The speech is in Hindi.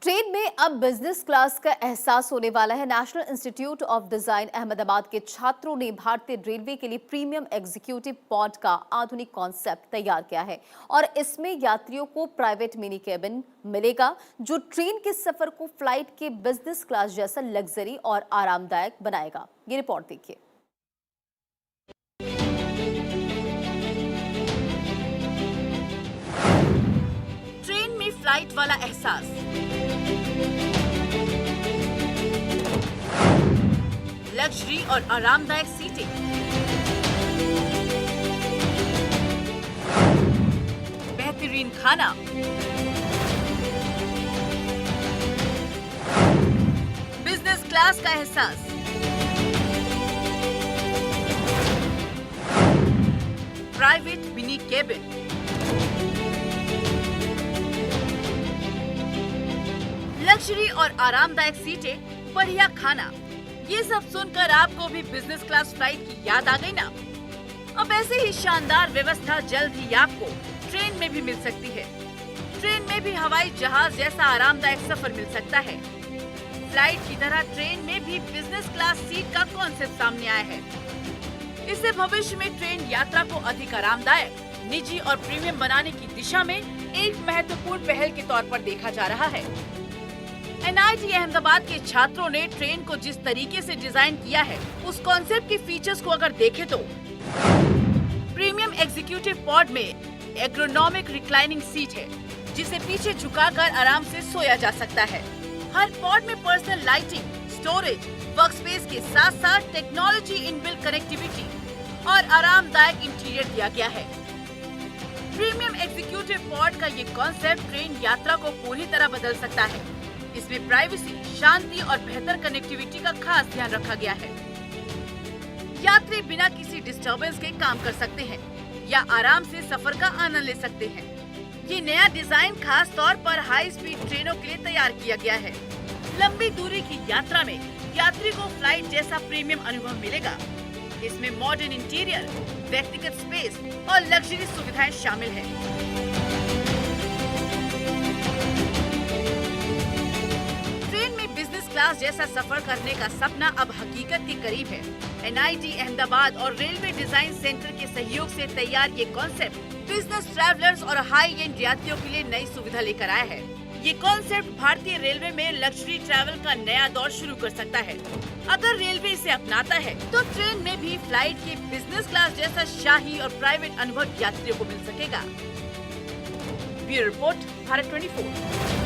ट्रेन में अब बिजनेस क्लास का एहसास होने वाला है। National institute of design Ahmedabad के छात्रों ने भारतीय रेलवे के लिए प्रीमियम एग्जीक्यूटिव पॉड का आधुनिक कॉन्सेप्ट तैयार किया है और इसमें यात्रियों को प्राइवेट मिनी केबिन मिलेगा जो ट्रेन के सफर को फ्लाइट के बिजनेस क्लास जैसा लग्जरी और आरामदायक बनाएगा। ये रिपोर्ट देखिए। ट्रेन में फ्लाइट वाला एहसास, लग्जरी और आरामदायक सीटें, बेहतरीन खाना, बिजनेस क्लास का एहसास, प्राइवेट मिनी केबिन, लग्जरी और आरामदायक सीटें, बढ़िया खाना। ये सब सुनकर आपको भी बिजनेस क्लास फ्लाइट की याद आ गई ना? अब ऐसे ही शानदार व्यवस्था जल्द ही आपको ट्रेन में भी मिल सकती है। ट्रेन में भी हवाई जहाज जैसा आरामदायक सफर मिल सकता है। फ्लाइट की तरह ट्रेन में भी बिजनेस क्लास सीट का कॉन्सेप्ट सामने आया है। इससे भविष्य में ट्रेन यात्रा को अधिक आरामदायक, निजी और प्रीमियम बनाने की दिशा में एक महत्वपूर्ण पहल के तौर पर देखा जा रहा है। NIT अहमदाबाद के छात्रों ने ट्रेन को जिस तरीके से डिजाइन किया है, उस कॉन्सेप्ट के फीचर्स को अगर देखें तो प्रीमियम एग्जीक्यूटिव पॉड में एर्गोनॉमिक रिक्लाइनिंग सीट है, जिसे पीछे झुकाकर आराम से सोया जा सकता है। हर पॉड में पर्सनल लाइटिंग, स्टोरेज, वर्कस्पेस के साथ साथ टेक्नोलॉजी इनबिल्ट कनेक्टिविटी और आरामदायक इंटीरियर दिया गया है। प्रीमियम एग्जीक्यूटिव पॉड का ये कॉन्सेप्ट ट्रेन यात्रा को पूरी तरह बदल सकता है। इसमें प्राइवेसी, शांति और बेहतर कनेक्टिविटी का खास ध्यान रखा गया है। यात्री बिना किसी डिस्टरबेंस के काम कर सकते हैं या आराम से सफर का आनंद ले सकते हैं। ये नया डिजाइन खास तौर पर हाई स्पीड ट्रेनों के लिए तैयार किया गया है। लंबी दूरी की यात्रा में यात्री को फ्लाइट जैसा प्रीमियम अनुभव मिलेगा। इसमें मॉडर्न इंटीरियर, व्यक्तिगत स्पेस और लग्जरी सुविधाएं शामिल हैं। क्लास जैसा सफर करने का सपना अब हकीकत के करीब है। NIT अहमदाबाद और रेलवे डिजाइन सेंटर के सहयोग से तैयार ये कॉन्सेप्ट बिजनेस ट्रैवलर्स और हाई एंड यात्रियों के लिए नई सुविधा लेकर आया है। ये कॉन्सेप्ट भारतीय रेलवे में लग्जरी ट्रैवल का नया दौर शुरू कर सकता है। अगर रेलवे इसे अपनाता है तो ट्रेन में भी फ्लाइट के बिजनेस क्लास जैसा शाही और प्राइवेट अनुभव यात्रियों को मिल सकेगा। Bureau report, Bharat 24।